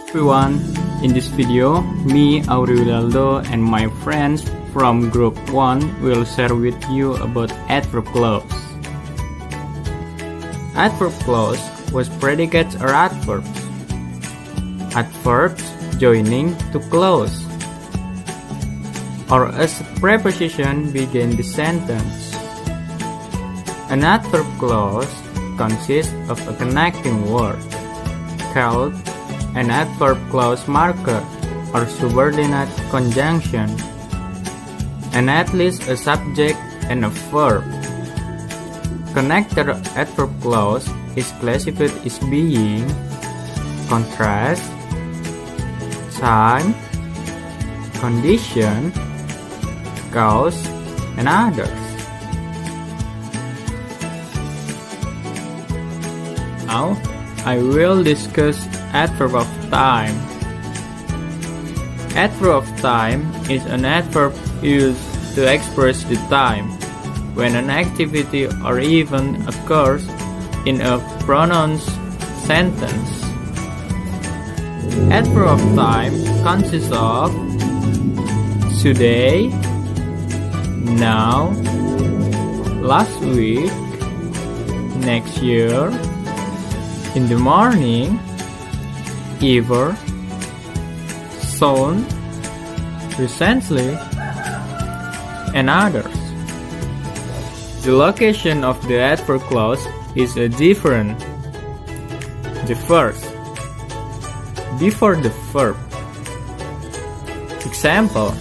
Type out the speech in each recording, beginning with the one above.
everyone, in this video, me, Auri Willyaldo, and my friends from Group 1 will share with you about adverb clause. Adverb clause was predicates or adverbs. Adverbs joining to clause, or as a preposition begin the sentence. An adverb clause consists of a connecting word, called an adverb clause marker or subordinate conjunction, and at least a subject and a verb. Connector adverb clause is classified as being contrast, time, condition, cause, and others. Now, I will discuss adverb of time. Adverb of time is an adverb used to express the time when an activity or event occurs in a pronounced sentence. Adverb of time consists of today, now, last week, next year, in the morning, ever, soon, recently, and others. The location of the adverb clause is different. The first, before the verb. Example: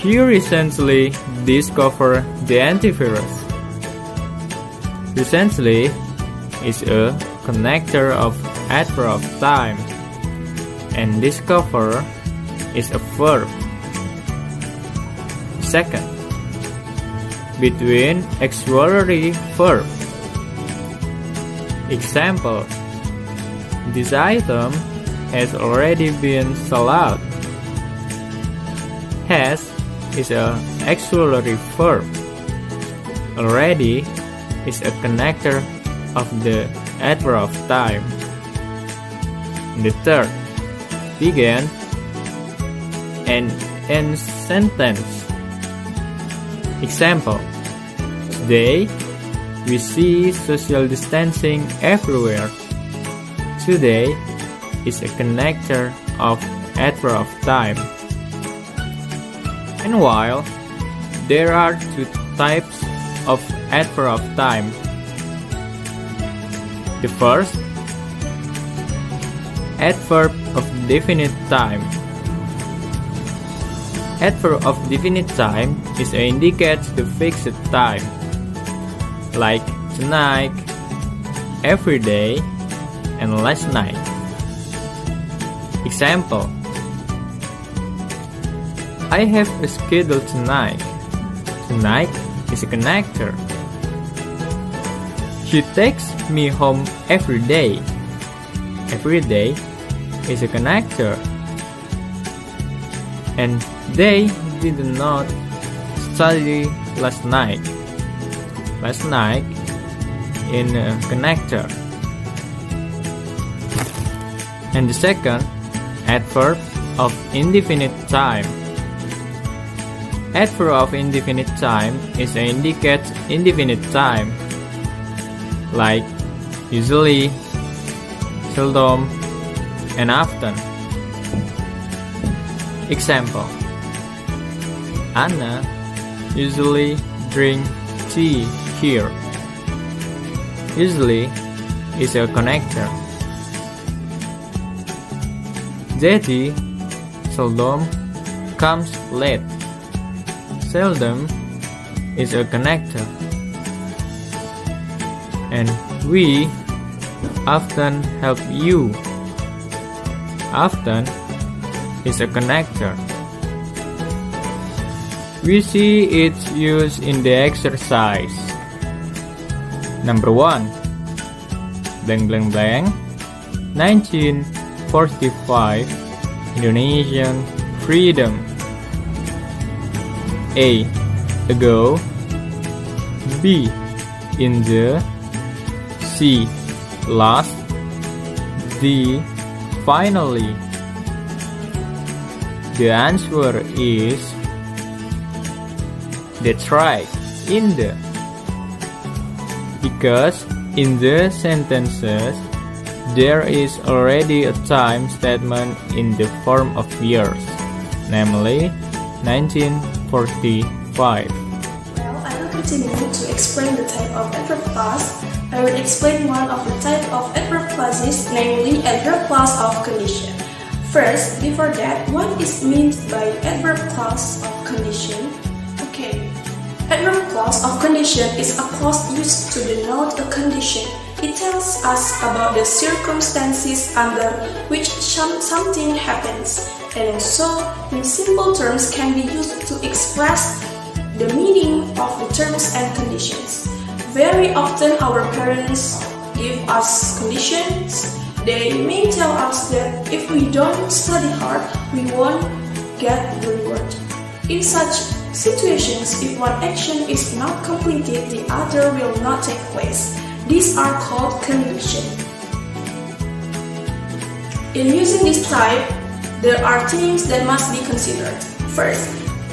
she recently discovered the antivirus. Recently is a connector of adverb of time, and discover is a verb. Second, between auxiliary verb. Example: this item has already been sold out. Has is a auxiliary verb. Already is a connector of the adverb of time. The third, begin and end sentence. Example: today we see social distancing everywhere. Today is a connector of adverb of time. And while there are two types of adverb of time. The first, adverb of definite time. Adverb of definite time is indicates the fixed time, like tonight, every day, and last night. Example: I have a schedule tonight. Tonight is a connector. She takes me home every day. Every day is a connector. And they did not study last night. Last night in a connector. And the second, adverb of indefinite time. Adverb of indefinite time is indicates indefinite time, like usually, seldom, and often. Example: Anna usually drink tea here. Usually is a connector. Daddy seldom comes late. Seldom is a connector. And we often help you. Often is a connector. We see its use in the exercise. Number 1. Blank blank blank 1945 Indonesian freedom. A. Ago. B. In the. C. Last. D. finally, the answer is that's right, in the. Because in the sentences, there is already a time statement in the form of years, namely 1945. Well, I will continue to explain the type of adverb clause. I will explain one of the type of adverb clauses, namely adverb clause of condition. First, before that, what is meant by adverb clause of condition? Okay, adverb clause of condition is a clause used to denote a condition. It tells us about the circumstances under which something happens, and also, in simple terms, can be used to express the meaning of the terms and conditions. Very often, our parents give us conditions. They may tell us that if we don't study hard, we won't get the reward. In such situations, if one action is not completed, the other will not take place. These are called conditions. In using this type, there are things that must be considered. First,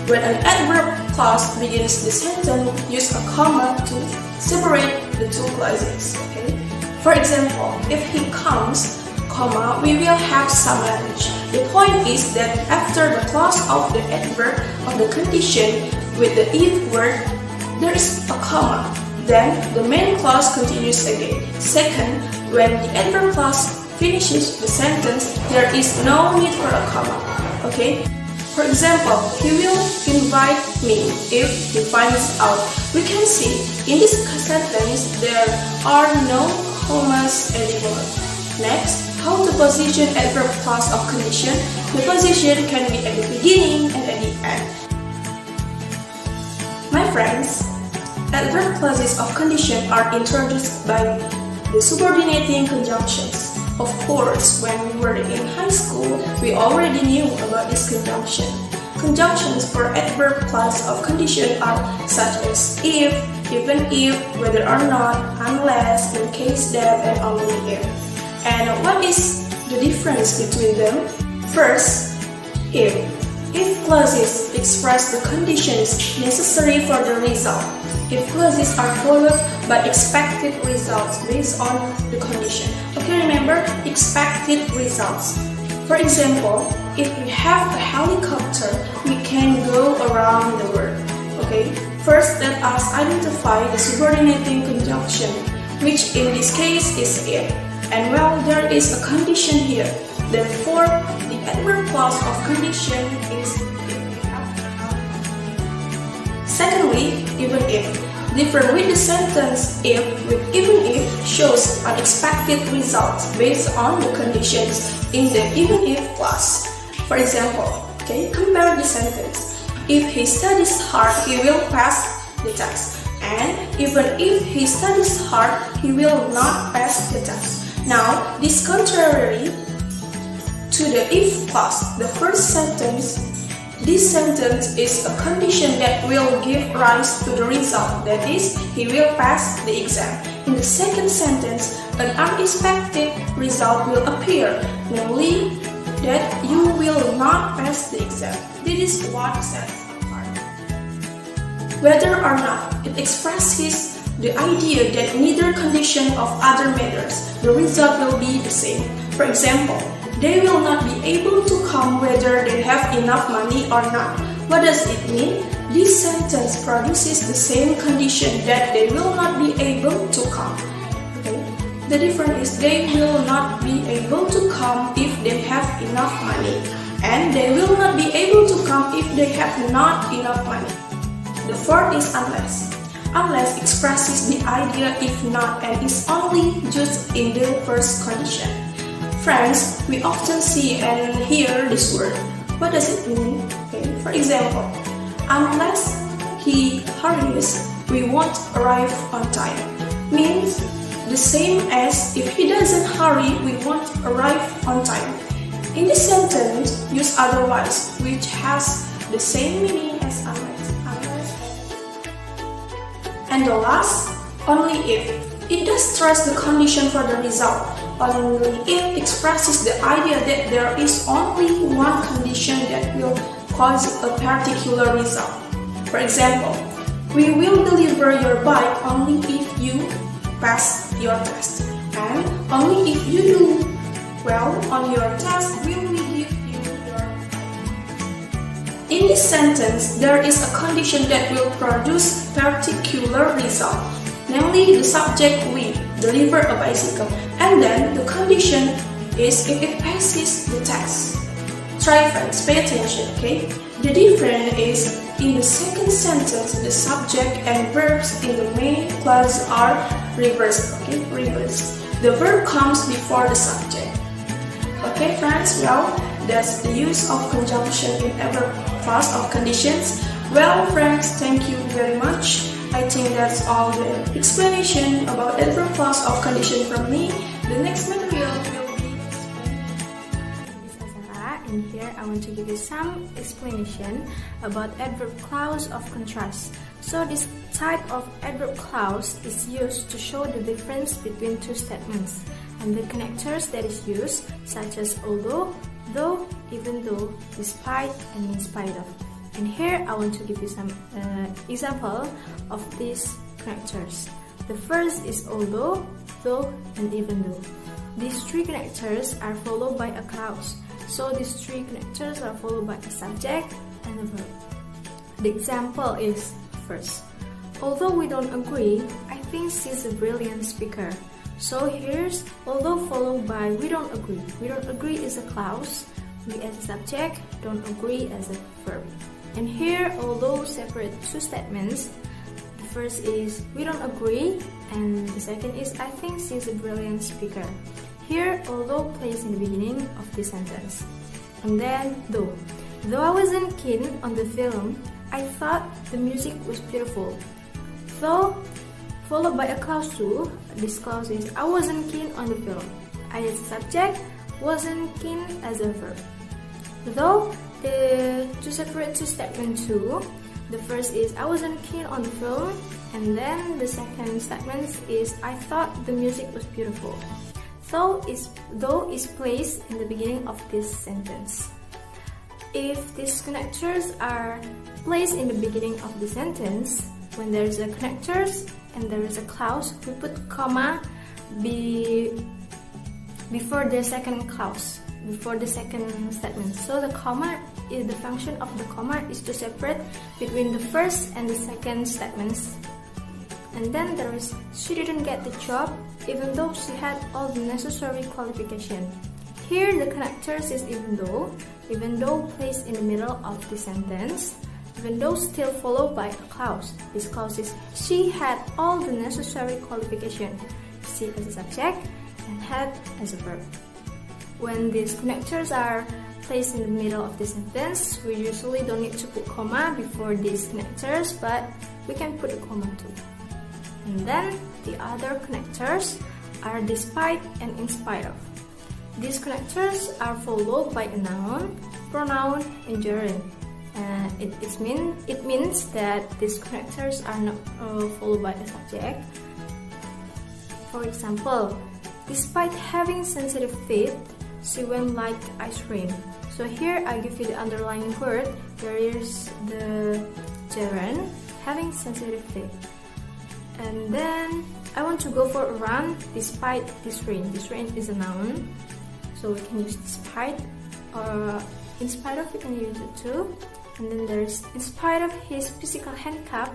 when an adverb clause begins the sentence, use a comma to separate the two clauses. Okay? For example, if he comes, comma, we will have some lunch. The point is that after the clause of the adverb of the condition with the if word, there is a comma. Then the main clause continues again. Second, when the adverb clause finishes the sentence, there is no need for a comma. Okay? For example, he will invite me if he finds out. We can see in this sentence there are no commas anymore. Next, how to position adverb clause of condition. The position can be at the beginning and at the end. My friends, adverb clauses of condition are introduced by the subordinating conjunctions. Of course, when we were in high school, we already knew about this conjunction. Conjunctions for adverb clause of condition are such as if, even if, whether or not, unless, in case that, and only if. And what is the difference between them? First, if. If clauses express the conditions necessary for the result. If clauses are followed by expected results based on the condition. Okay, remember, expected results. For example, if we have a helicopter, we can go around the world. Okay, first let us identify the subordinating conjunction, which in this case is if. And well, there is a condition here. Therefore, the adverb clause of condition is if we have a helicopter. Secondly, even if. Different with the sentence if with even if shows unexpected results based on the conditions in the even if clause. For example, okay, compare the sentence. If he studies hard, he will pass the test. And even if he studies hard, he will not pass the test. Now, this contrary to the if clause, the first sentence. This sentence is a condition that will give rise to the result, that is, he will pass the exam. In the second sentence, an unexpected result will appear, namely that you will not pass the exam. This is what sets apart. Whether or not it expresses the idea that neither condition of other matters, the result will be the same. For example, they will not be able to come whether they have enough money or not. What does it mean? This sentence produces the same condition that they will not be able to come. Okay? The difference is they will not be able to come if they have enough money, and they will not be able to come if they have not enough money. The fourth is unless. Unless expresses the idea if not and is only used in the first condition. Friends, we often see and hear this word. What does it mean? Okay. For example, unless he hurries, we won't arrive on time. Means the same as if he doesn't hurry, we won't arrive on time. In this sentence, use otherwise, which has the same meaning as unless. And the last, only if. It does stress the condition for the result. only if expresses the idea that there is only one condition that will cause a particular result. For example, we will deliver your bike only if you pass your test, and only if you do well on your test will we give you your bike. In this sentence, there is a condition that will produce particular result, namely the subject we deliver a bicycle, and then the condition is if it passes the test. Try friends, pay attention, okay? The difference is in the second sentence, the subject and verbs in the main clause are reversed, okay? Reversed. The verb comes before the subject. Okay friends, well, that's the use of conjunction in adverb clause of conditions. Well friends, thank you very much. I think that's all the explanation about adverb clause of condition from me. The next material will be Azzahra, and here I want to give you some explanation about adverb clause of contrast. So this type of adverb clause is used to show the difference between two statements and the connectors that is used, such as although, though, even though, despite, and in spite of. And here I want to give you some example of these connectors. The first is although, though, and even though. These three connectors are followed by a clause. So these three connectors are followed by a subject and a verb. The example is first, although we don't agree, I think she's a brilliant speaker. So here's although followed by we don't agree. We don't agree is a clause, we as a subject, don't agree as a verb. And here, although separate two statements, the first is we don't agree, and the second is I think she's a brilliant speaker. Here, although placed in the beginning of the sentence. And then though. Though I wasn't keen on the film, I thought the music was beautiful. Though followed by a clause too. This clause is I wasn't keen on the film. I as a subject, wasn't keen as a verb. Though to separate two statements too, the first is I wasn't keen on the film, and then the second statement is I thought the music was beautiful. Though is placed in the beginning of this sentence. If these connectors are placed in the beginning of the sentence, when there is a connectors and there is a clause, we put comma before the second clause, before the second statement. So the comma is the function of the comma is to separate between the first and the second statements. And then there is she didn't get the job even though she had all the necessary qualification. Here the connectors is even though placed in the middle of the sentence, even though still followed by a clause. This clause is she had all the necessary qualification. She as a subject and had as a verb. When these connectors are placed in the middle of the sentence, we usually don't need to put comma before these connectors, but we can put a comma too. And then the other connectors are despite and in spite of. These connectors are followed by a noun, pronoun, and gerund. It means that these connectors are not followed by a subject. For example, despite having sensitive teeth, she went like ice cream. So here I give you the underlying word. There is the gerund, having sensitive teeth. And then I want to go for a run despite this rain. This rain is a noun, so we can use despite, or in spite of we can use it too. And then there's in spite of his physical handicap,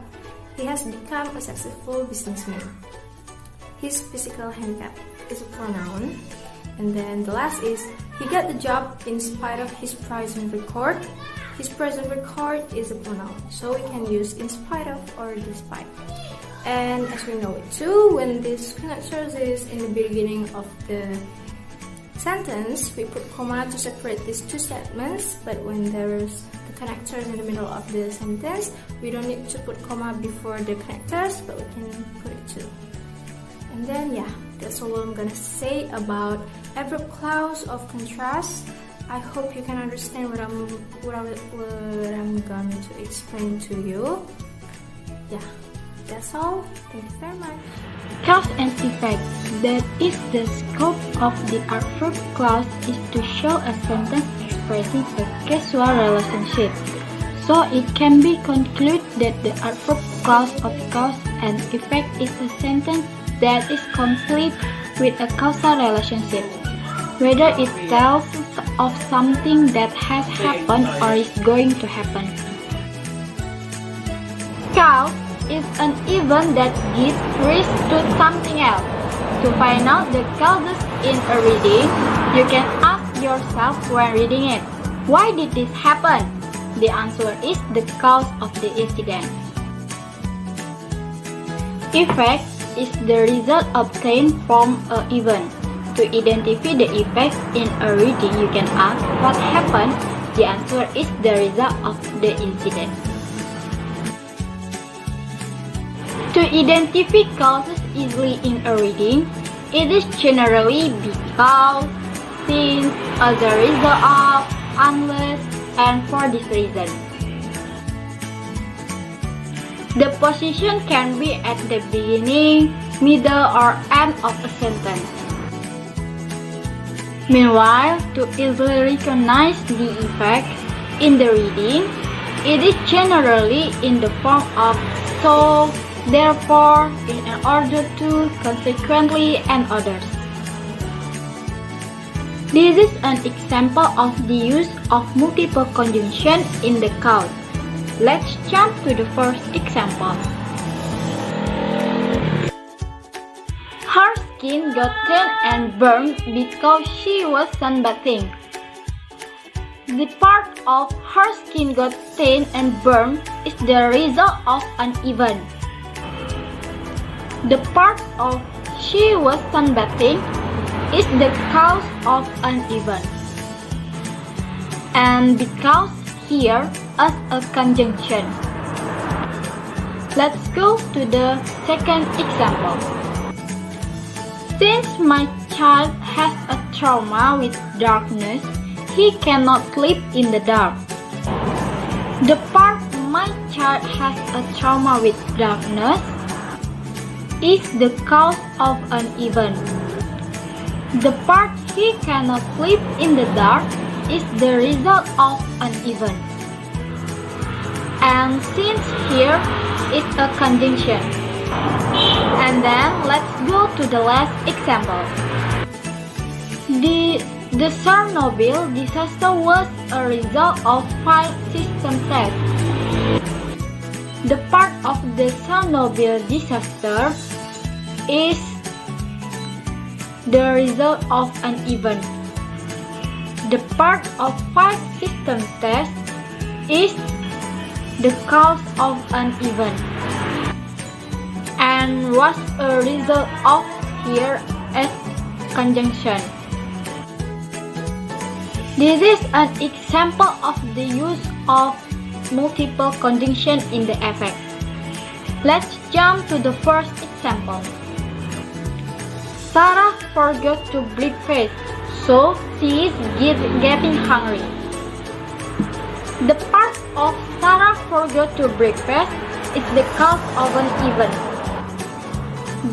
he has become a successful businessman. His physical handicap is a pronoun. And then the last is he got the job in spite of his present record. His present record is a pronoun, so we can use in spite of or despite. And as we know it too, when this connectors is in the beginning of the sentence, we put comma to separate these two statements. But when there's the connectors in the middle of the sentence, we don't need to put comma before the connectors, but we can put it too. And then yeah, that's all I'm gonna say about adverb clause of contrast. I hope you can understand what I'm going to explain to you. Yeah, That's all. Thank you very much. Cause and effect. That is the scope of the adverb clause is to show a sentence expressing a causal relationship. So it can be concluded that the adverb clause of cause and effect is a sentence that is complete with a causal relationship, whether it tells of something that has happened or is going to happen. Cause is an event that gives rise to something else. To find out the causes in a reading, you can ask yourself when reading it, why did this happen? The answer is the cause of the incident. Effect is the result obtained from an event. To identify the effect in a reading, you can ask what happened. The answer is the result of the incident. To identify causes easily in a reading, it is generally because, since, as a result of, unless, and for this reason. The position can be at the beginning, middle, or end of a sentence. Meanwhile, to easily recognize the effect in the reading, it is generally in the form of so, therefore, in order to, consequently, and others. This is an example of the use of multiple conjunction in the cause. Let's jump to the first example. Her skin got tan and burned because she was sunbathing. The part of her skin got tan and burned is the result of an event. The part of she was sunbathing is the cause of an event. And because here as a conjunction. Let's go to the second example. Since my child has a trauma with darkness, he cannot sleep in the dark. The part my child has a trauma with darkness is the cause of an event. The part he cannot sleep in the dark is the result of an event. And since here is a conjunction. And then let's go to the last example. The Chernobyl disaster was a result of file system tests. The part of the Chernobyl disaster is the result of an event. The part of file system test is the cause of an event and was a result of here as conjunction. This is an example of the use of multiple conjunction in the effect. Let's jump to the first example. Sarah forgot to breakfast, so she is getting hungry. The part of Sarah forgot to breakfast is the cause of an event.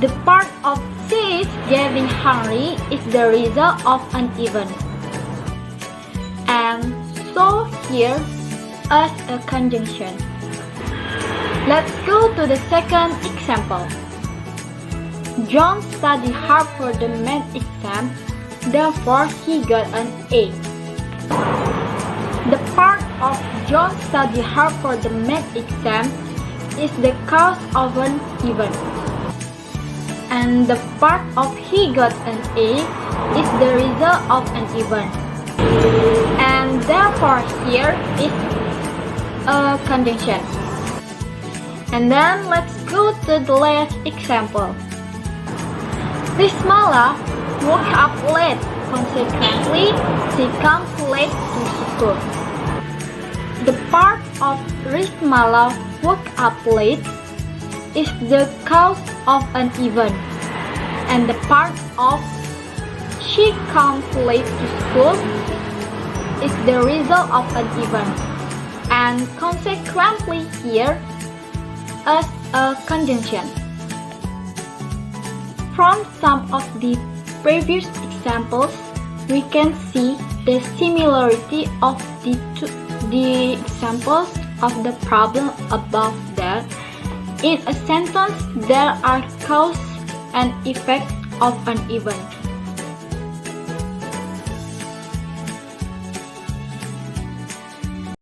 The part of she is getting hungry is the result of an event. And so here as a conjunction. Let's go to the second example. John studied hard for the math exam, therefore he got an A. The part of John studied hard for the math exam is the cause of an event. And the part of he got an A is the result of an event. And therefore here is a conjunction. And then let's go to the last example. Rismala woke up late, consequently she comes late to school. The part of Rismala woke up late is the cause of an event, and the part of she comes late to school is the result of an event, and consequently here as a conjunction. From some of the previous examples, we can see the similarity of the examples of the problem above that in a sentence there are cause and effect of an event.